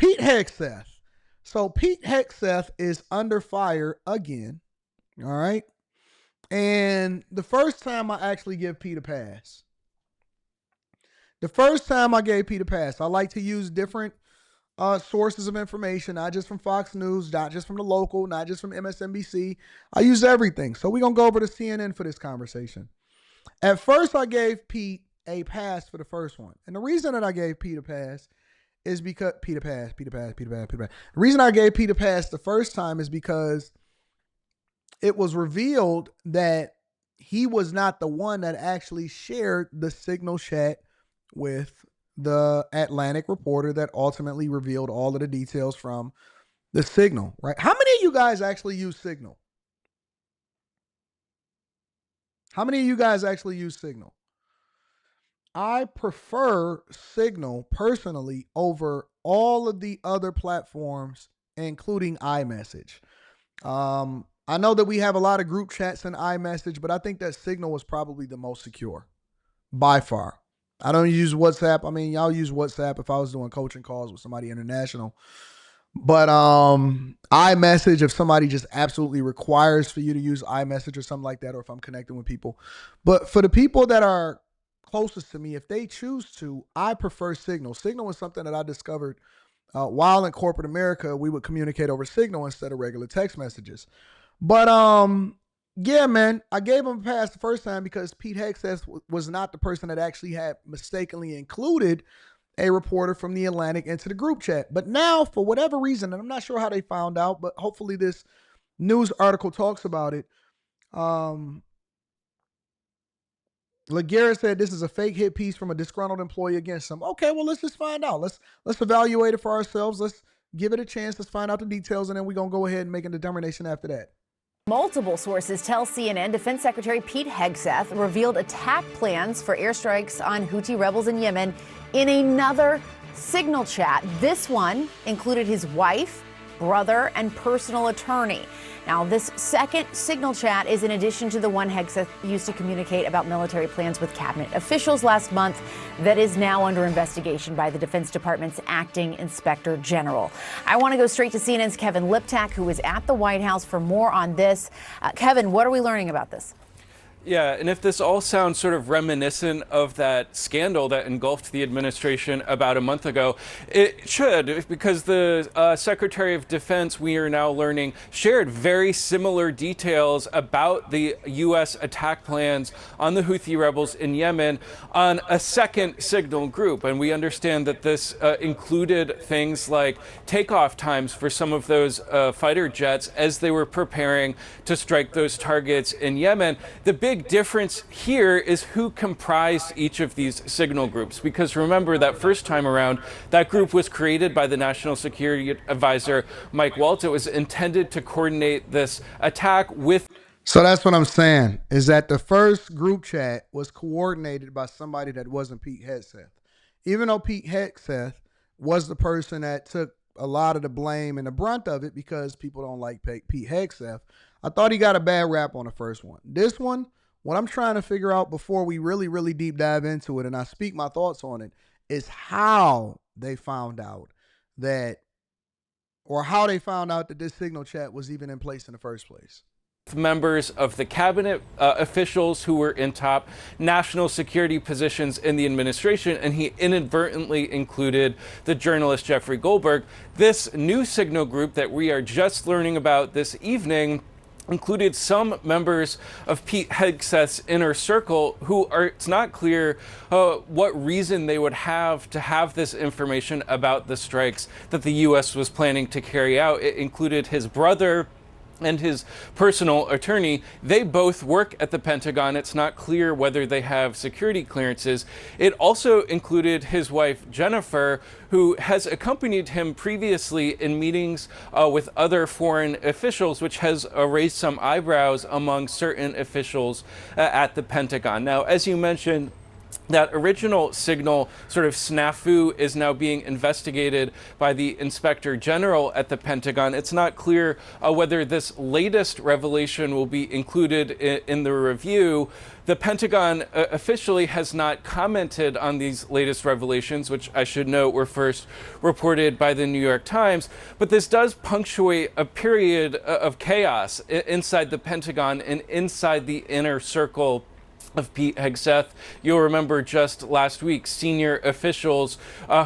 Pete Hegseth. So Pete Hegseth is under fire again. All right. And the first time I actually give Pete a pass. The first time I gave Pete a pass, I like to use different sources of information, not just from Fox News, not just from the local, not just from MSNBC. I use everything. So we're going to go over to CNN for this conversation. At first, I gave Pete a pass for the first one. And the reason that I gave Pete a pass is because The reason I gave Pete a pass the first time is because it was revealed that he was not the one that actually shared the signal chat with the Atlantic reporter that ultimately revealed all of the details from the signal, right? How many of you guys actually use Signal? How many of you guys actually use Signal? I prefer Signal personally over all of the other platforms, including iMessage. I know that we have a lot of group chats in iMessage, but I think that Signal was probably the most secure by far. I don't use WhatsApp. I mean, y'all use WhatsApp if I was doing coaching calls with somebody international. But iMessage, if somebody just absolutely requires for you to use iMessage or something like that, or if I'm connecting with people. But for the people that are closest to me, if they choose to, I prefer Signal. Signal is something that I discovered while in corporate America. We would communicate over Signal instead of regular text messages. But yeah, man, I gave him a pass the first time because Pete Hegseth was not the person that actually had mistakenly included a reporter from the Atlantic into the group chat. But now, for whatever reason, and I'm not sure how they found out, but hopefully this news article talks about it. Laguerre said this is a fake hit piece from a disgruntled employee against him. Okay, well, let's just find out. Let's evaluate it for ourselves. Let's give it a chance. Let's find out the details, and then we're going to go ahead and make a determination after that. Multiple sources tell CNN Defense Secretary Pete Hegseth revealed attack plans for airstrikes on Houthi rebels in Yemen in another Signal chat. This one included his wife, brother, and personal attorney. Now, this second Signal chat is in addition to the one Hegseth used to communicate about military plans with cabinet officials last month that is now under investigation by the Defense Department's acting inspector general. I want to go straight to CNN's Kevin Liptak, who is at the White House for more on this. Kevin, what are we learning about this? Yeah, and if this all sounds sort of reminiscent of that scandal that engulfed the administration about a month ago, it should, because the Secretary of Defense, we are now learning, shared very similar details about the U.S. attack plans on the Houthi rebels in Yemen on a second Signal group. And we understand that this included things like takeoff times for some of those fighter jets as they were preparing to strike those targets in Yemen. The big difference here is who comprised each of these Signal groups, because remember that first time around, that group was created by the National Security Advisor Mike Waltz. It was intended to coordinate this attack with. So that's what I'm saying, is that the first group chat was coordinated by somebody that wasn't Pete Hegseth. Even though Pete Hegseth was the person that took a lot of the blame and the brunt of it because people don't like Pete Hegseth, I thought he got a bad rap on the first one. This one, what I'm trying to figure out before we really deep dive into it, and I speak my thoughts on it, is how they found out that, or how they found out that this Signal chat was even in place in the first place. Members of the cabinet officials who were in top national security positions in the administration, and he inadvertently included the journalist Jeffrey Goldberg. This new Signal group that we are just learning about this evening included some members of Pete Hegseth's inner circle who are, it's not clear what reason they would have to have this information about the strikes that the U.S. was planning to carry out. It included his brother and his personal attorney. They both work at the Pentagon. It's not clear whether they have security clearances. It also included his wife, Jennifer, who has accompanied him previously in meetings with other foreign officials, which has raised some eyebrows among certain officials at the Pentagon. Now, as you mentioned, That original signal sort of snafu is now being investigated by the Inspector General at the Pentagon. It's not clear whether this latest revelation will be included in the review. The Pentagon officially has not commented on these latest revelations, which I should note were first reported by the New York Times. But this does punctuate a period of chaos inside the Pentagon and inside the inner circle of Pete Hegseth. You'll remember just last week, senior officials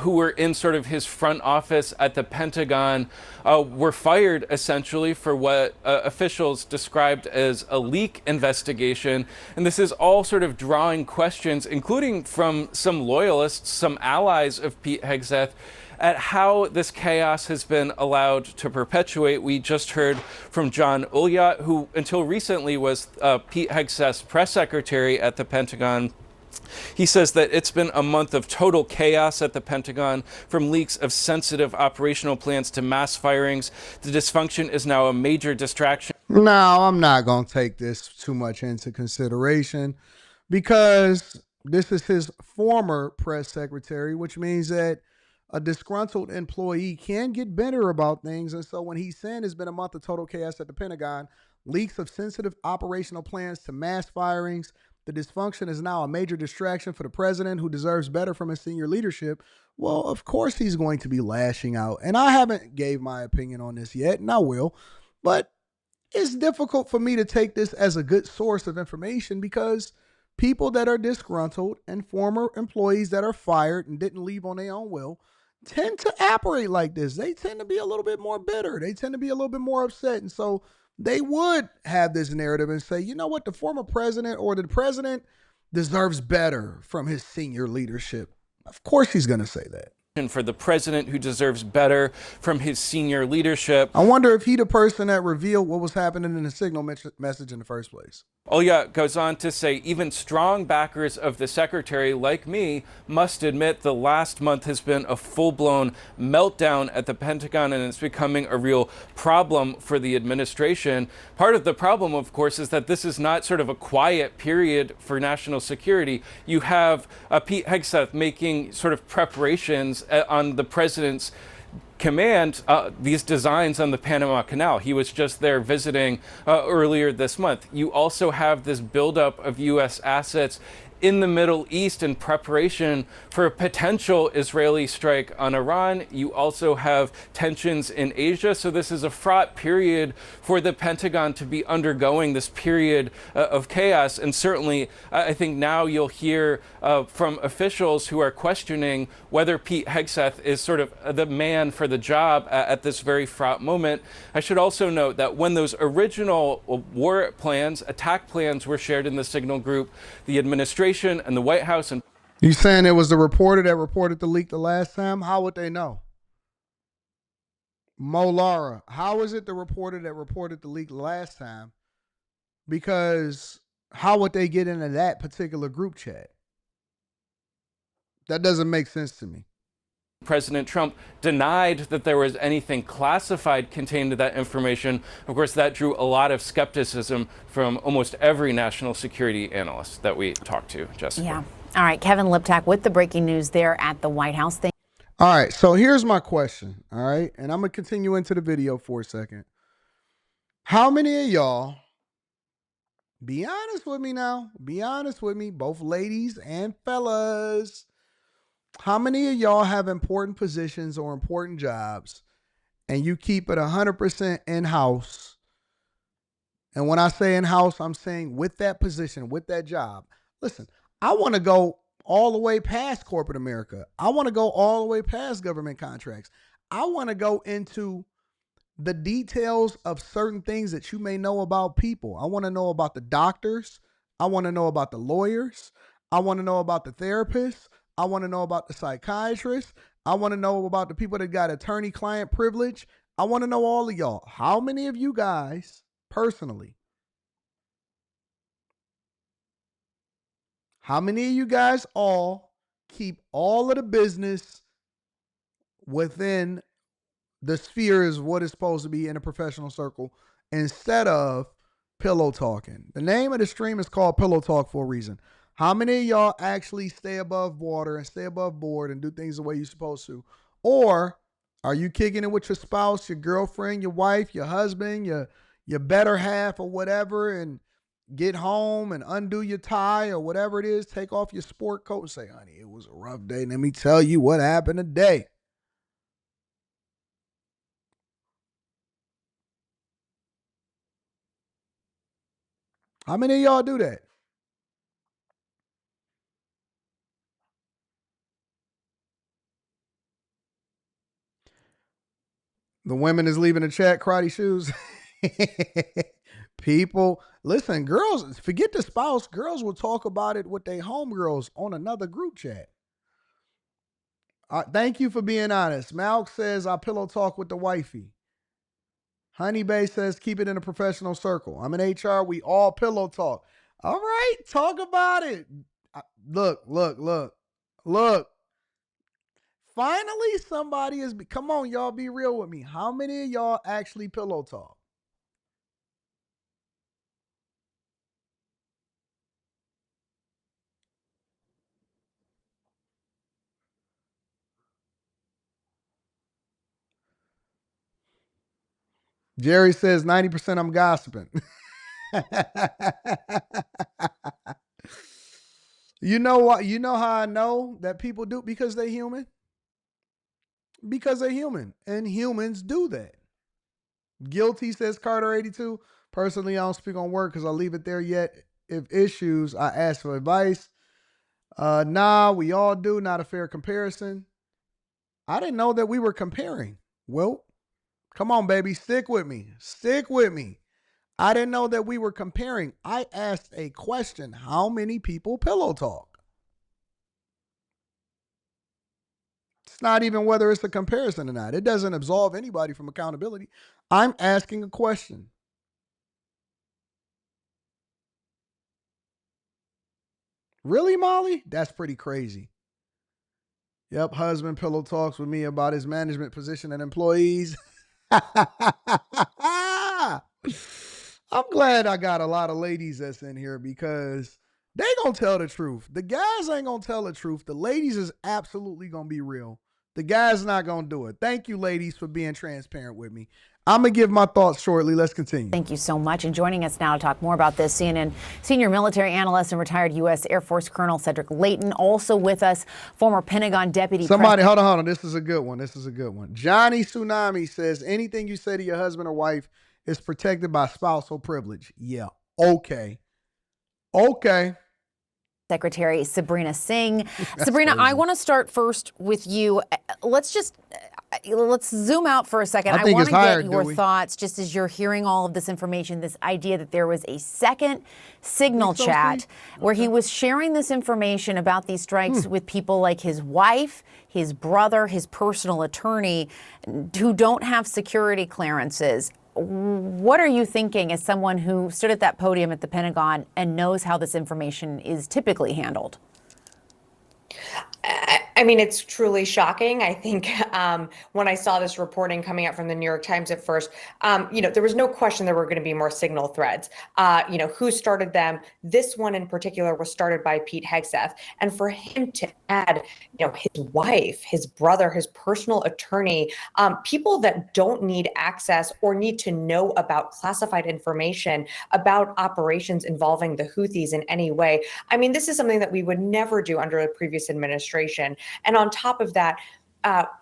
who were in sort of his front office at the Pentagon were fired essentially for what officials described as a leak investigation. And this is all sort of drawing questions, including from some loyalists, some allies of Pete Hegseth, at how this chaos has been allowed to perpetuate. We just heard from John Ulyat, who until recently was Pete Hegseth's press secretary at the Pentagon. He says that it's been a month of total chaos at the Pentagon, from leaks of sensitive operational plans to mass firings. The dysfunction is now a major distraction. Now, I'm not going to take this too much into consideration because this is his former press secretary, which means that a disgruntled employee can get bitter about things. And so when he's saying it's been a month of total chaos at the Pentagon, leaks of sensitive operational plans to mass firings, the dysfunction is now a major distraction for the president, who deserves better from his senior leadership. Well, of course he's going to be lashing out. And I haven't gave my opinion on this yet, and I will. But it's difficult for me to take this as a good source of information because people that are disgruntled and former employees that are fired and didn't leave on their own will tend to operate like this. They tend to be a little bit more bitter. They tend to be a little bit more upset. And so they would have this narrative and say, you know what, the former president or the president deserves better from his senior leadership. Of course he's going to say that. For the president, who deserves better from his senior leadership. I wonder if he the person that revealed what was happening in the signal message in the first place. Ulyat goes on to say even strong backers of the secretary, like me, must admit the last month has been a full-blown meltdown at the Pentagon, and it's becoming a real problem for the administration. Part of the problem, of course, is that this is not sort of a quiet period for national security. You have Pete Hegseth making sort of preparations on the president's command, these designs on the Panama Canal. He was just there visiting earlier this month. You also have this buildup of U.S. assets in the Middle East in preparation for a potential Israeli strike on Iran. You also have tensions in Asia. So this is a fraught period for the Pentagon to be undergoing, this period of chaos. And certainly, I think now you'll hear from officials who are questioning whether Pete Hegseth is sort of the man for the job at this very fraught moment. I should also note that when those original war plans, attack plans were shared in the Signal Group, the administration and the White House and you saying it was the reporter that reported the leak the last time? How would they know? Mo Lara, how is it the reporter that reported the leak last time? Because how would they get into that particular group chat? That doesn't make sense to me. President Trump denied that there was anything classified contained in that information. Of course, that drew a lot of skepticism from almost every national security analyst that we talked to, Jessica. Yeah. All right, Kevin Liptak with the breaking news there at the White House. All right, so here's my question, all right? And I'm going to continue into the video for a second. How many of y'all, be honest with me now, be honest with me, both ladies and fellas, how many of y'all have important positions or important jobs and you keep it 100% in-house? And when I say in-house, I'm saying with that position, with that job. Listen, I want to go all the way past corporate America. I want to go all the way past government contracts. I want to go into the details of certain things that you may know about people. I want to know about the doctors. I want to know about the lawyers. I want to know about the therapists. I want to know about the psychiatrists. I want to know about the people that got attorney-client privilege. I want to know all of y'all. How many of you guys, personally, how many of you guys all keep all of the business within the spheres of what is supposed to be in a professional circle instead of pillow talking? The name of the stream is called Pillow Talk for a reason. How many of y'all actually stay above water and stay above board and do things the way you're supposed to? Or are you kicking it with your spouse, your girlfriend, your wife, your husband, your better half or whatever, and get home and undo your tie or whatever it is, take off your sport coat and say, honey, it was a rough day. Let me tell you what happened today. How many of y'all do that? The women is leaving the chat, karate shoes. People, listen, girls, forget the spouse. Girls will talk about it with their homegirls on another group chat. Thank you for being honest. Malk says, I pillow talk with the wifey. Honey Bay says, keep it in a professional circle. I'm in HR. We all pillow talk. All right, talk about it. Look. Finally, somebody is. Come on, y'all, be real with me. How many of y'all actually pillow talk? Jerry says 90% I'm gossiping. You know what? You know how I know that people do? Because they're human. Because they're human. And humans do that. Guilty, says Carter82. Personally, I don't speak on work because I leave it there yet. If issues, I ask for advice. Nah, we all do. Not a fair comparison. I didn't know that we were comparing. Well, come on, baby. Stick with me. Stick with me. I didn't know that we were comparing. I asked a question. How many people pillow talk? It's not even whether it's a comparison or not. It doesn't absolve anybody from accountability. I'm asking a question. Really, Molly? That's pretty crazy. Yep, husband pillow talks with me about his management position and employees. I'm glad I got a lot of ladies that's in here because they gonna tell the truth. The guys ain't gonna tell the truth. The ladies is absolutely gonna be real. The guys not gonna do it. Thank you, ladies, for being transparent with me. I'm gonna give my thoughts shortly. Let's continue. Thank you so much. And joining us now to talk more about this, CNN senior military analyst and retired U.S. Air Force Colonel Cedric Leighton. Also with us, former Pentagon deputy. Somebody, hold on. This is a good one. Johnny Tsunami says, anything you say to your husband or wife is protected by spousal privilege. Yeah. Okay. Secretary Sabrina Singh. That's Sabrina, crazy. I want to start first with you. Let's zoom out for a second. I want to get your thoughts just as you're hearing all of this information, this idea that there was a second signal chat where he was sharing this information about these strikes with people like his wife, his brother, his personal attorney, who don't have security clearances. What are you thinking as someone who stood at that podium at the Pentagon and knows how this information is typically handled? I mean, it's truly shocking. I think when I saw this reporting coming out from the New York Times at first, there was no question there were going to be more signal threads. Who started them? This one in particular was started by Pete Hegseth. And for him to add, his wife, his brother, his personal attorney, people that don't need access or need to know about classified information about operations involving the Houthis in any way. I mean, this is something that we would never do under the previous administration. And on top of that,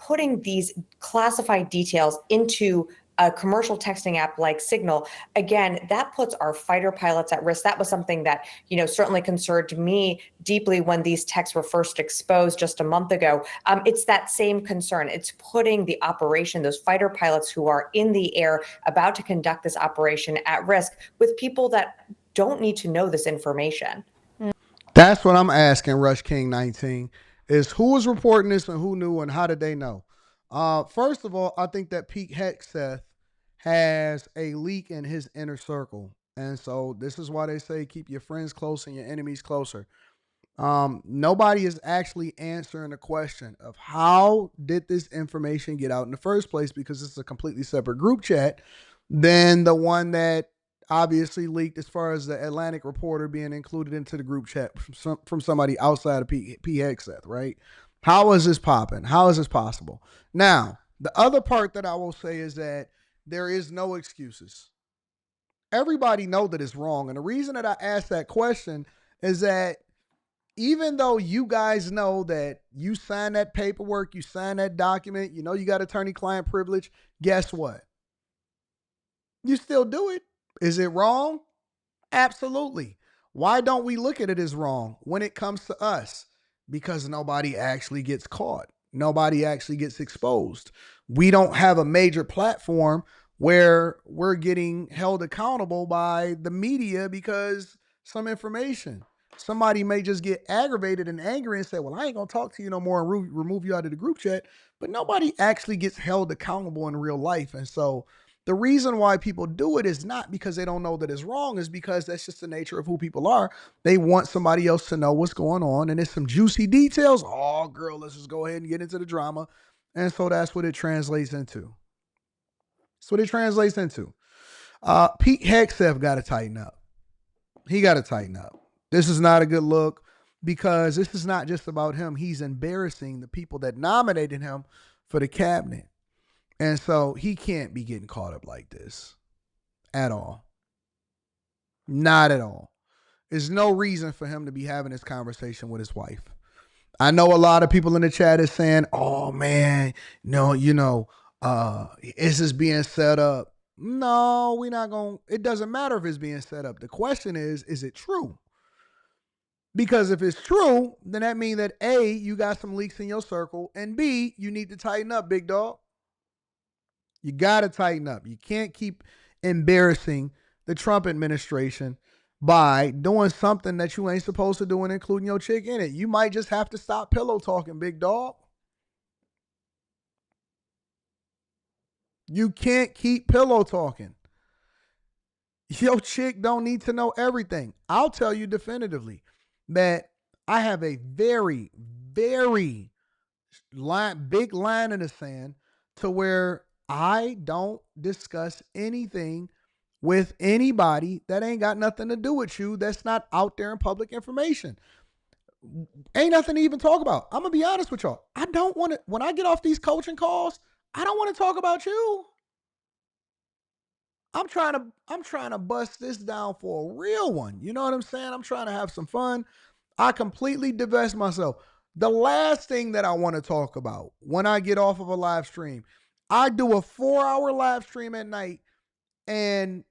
putting these classified details into a commercial texting app like Signal, again, that puts our fighter pilots at risk. That was something that, certainly concerned me deeply when these texts were first exposed just a month ago. It's that same concern. It's putting the operation, those fighter pilots who are in the air about to conduct this operation at risk with people that don't need to know this information. That's what I'm asking, Rush King 19, is who was reporting this and who knew and how did they know? First of all, I think that Pete Hegseth has a leak in his inner circle. And so this is why they say keep your friends close and your enemies closer. Nobody is actually answering the question of how did this information get out in the first place, because it's a completely separate group chat than the one that obviously leaked as far as the Atlantic reporter being included into the group chat from somebody outside of P. Hegseth, right? How is this popping? How is this possible? Now, the other part that I will say is that there is no excuses. Everybody know that it's wrong. And the reason that I asked that question is that even though you guys know that you signed that paperwork, you signed that document, you know you got attorney-client privilege, guess what? You still do it. Is it wrong? Absolutely. Why don't we look at it as wrong when it comes to us? Because nobody actually gets caught. Nobody actually gets exposed. We don't have a major platform where we're getting held accountable by the media because some information. Somebody may just get aggravated and angry and say, well, I ain't going to talk to you no more and remove you out of the group chat. But nobody actually gets held accountable in real life. And so the reason why people do it is not because they don't know that it's wrong, is because that's just the nature of who people are. They want somebody else to know what's going on. And there's some juicy details. Oh, girl, let's just go ahead and get into the drama. And so that's what it translates into. That's what it translates into. Pete Hegseth got to tighten up. He got to tighten up. This is not a good look because this is not just about him. He's embarrassing the people that nominated him for the cabinet. And so he can't be getting caught up like this at all. Not at all. There's no reason for him to be having this conversation with his wife. I know a lot of people in the chat is saying, oh man, no, is this being set up? No, we're not going to. It doesn't matter if it's being set up. The question is it true? Because if it's true, then that means that A, you got some leaks in your circle, and B, you need to tighten up, big dog. You got to tighten up. You can't keep embarrassing the Trump administration by doing something that you ain't supposed to do and including your chick in it. You might just have to stop pillow talking, big dog. You can't keep pillow talking. Your chick don't need to know everything. I'll tell you definitively that I have a very, very big line in the sand to where I don't discuss anything with anybody that ain't got nothing to do with you that's not out there in public information. Ain't nothing to even talk about. I'm going to be honest with y'all. I don't want to, when I get off these coaching calls, I don't want to talk about you. I'm trying to bust this down for a real one. You know what I'm saying? I'm trying to have some fun. I completely divest myself. The last thing that I want to talk about when I get off of a live stream, I do a 4-hour live stream at night and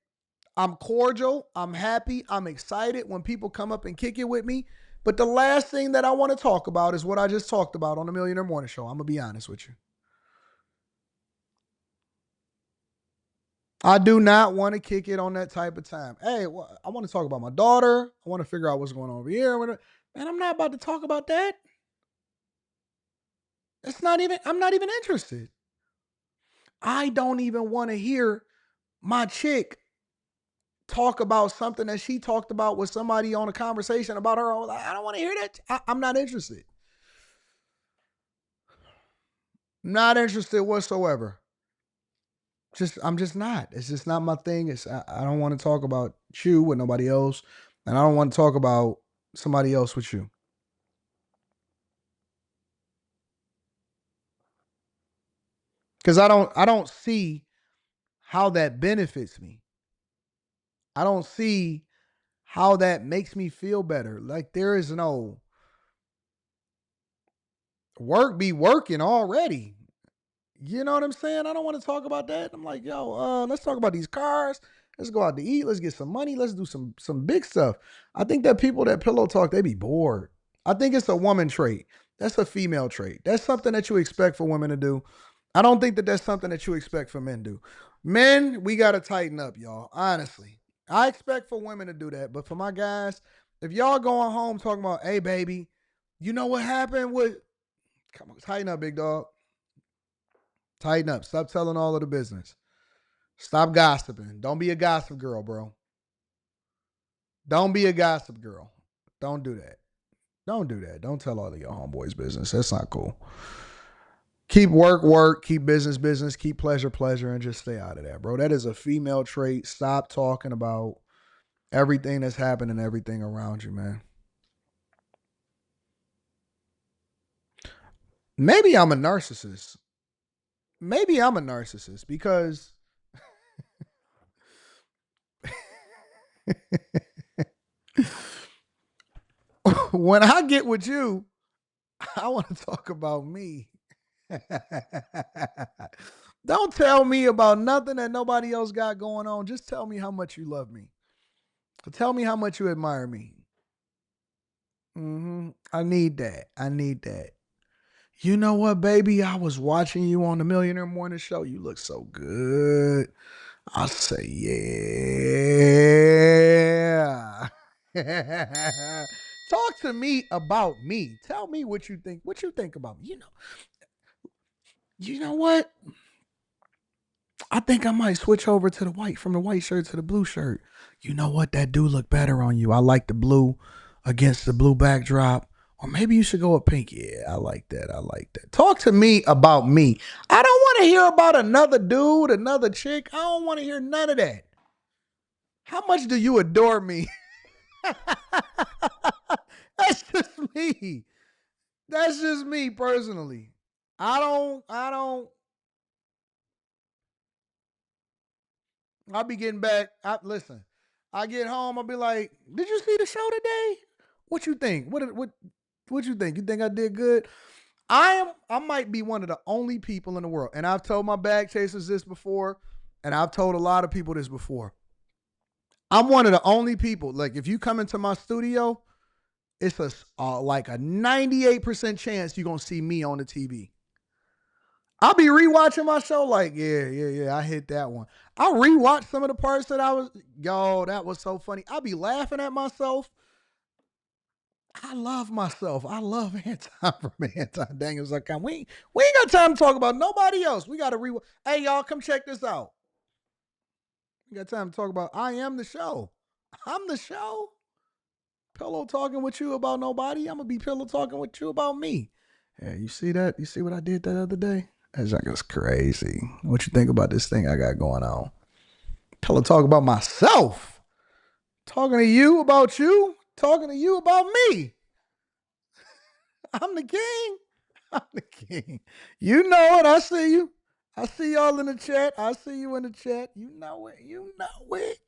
I'm cordial, I'm happy, I'm excited when people come up and kick it with me. But the last thing that I want to talk about is what I just talked about on the Millionaire Morning Show. I'm going to be honest with you. I do not want to kick it on that type of time. Hey, well, I want to talk about my daughter. I want to figure out what's going on over here. Man, I'm not about to talk about that. I'm not even interested. I don't even want to hear my chick talk about something that she talked about with somebody on a conversation about her. I don't want to hear that. I'm not interested. Not interested whatsoever. I'm just not. It's just not my thing. I don't want to talk about you with nobody else, and I don't want to talk about somebody else with you. Because I don't see how that benefits me. I don't see how that makes me feel better. Like there is no work be working already. You know what I'm saying? I don't want to talk about that. I'm like, yo, let's talk about these cars. Let's go out to eat. Let's get some money. Let's do some big stuff. I think that people that pillow talk, they be bored. I think it's a woman trait. That's a female trait. That's something that you expect for women to do. I don't think that that's something that you expect for men to do. Men, we got to tighten up, y'all. Honestly. I expect for women to do that. But for my guys, if y'all going home talking about, hey, baby, you know what happened with... Come on, tighten up, big dog. Tighten up. Stop telling all of the business. Stop gossiping. Don't be a gossip girl, bro. Don't be a gossip girl. Don't do that. Don't do that. Don't tell all of your homeboys' business. That's not cool. Keep work, keep business, keep pleasure, and just stay out of that, bro. That is a female trait. Stop talking about everything that's happening, everything around you, man. Maybe I'm a narcissist. Because when I get with you, I want to talk about me. Don't tell me about nothing that nobody else got going on. Just tell me how much you love me. Tell me how much you admire me. I need that. You know what, baby? I was watching you on the Millionaire Morning Show. You look so good. I say, yeah. Talk to me about me. Tell me what you think. What you think about me. You know what? I think I might switch over to the white, from the white shirt to the blue shirt. You know what? That do look better on you. I like the blue against the blue backdrop. Or maybe you should go with pink. Yeah, I like that. Talk to me about me. I don't want to hear about another dude, another chick. I don't want to hear none of that. How much do you adore me? That's just me. That's just me personally. I'll be getting back. Listen, I get home, I'll be like, did you see the show today? What you think? What you think? You think I did good? I might be one of the only people in the world, and I've told my bag chasers this before, and I've told a lot of people this before. I'm one of the only people. Like, if you come into my studio, it's like a 98% chance you're gonna see me on the TV. I'll be rewatching my show like, yeah, I hit that one. I'll rewatch some of the parts that that was so funny. I'll be laughing at myself. I love myself. I love Anton from AntonDaniels.com. We ain't got time to talk about nobody else. We got to rewatch. Hey, y'all, come check this out. We got time to talk about I am the show. I'm the show. Pillow talking with you about nobody. I'm going to be pillow talking with you about me. Yeah, you see that? You see what I did that other day? That junk is crazy. What you think about this thing I got going on? Pillow talk about myself. Talking to you about you. Talking to you about me. I'm the king. I'm the king. You know it. I see you. I see y'all in the chat. I see you in the chat. You know it. You know it.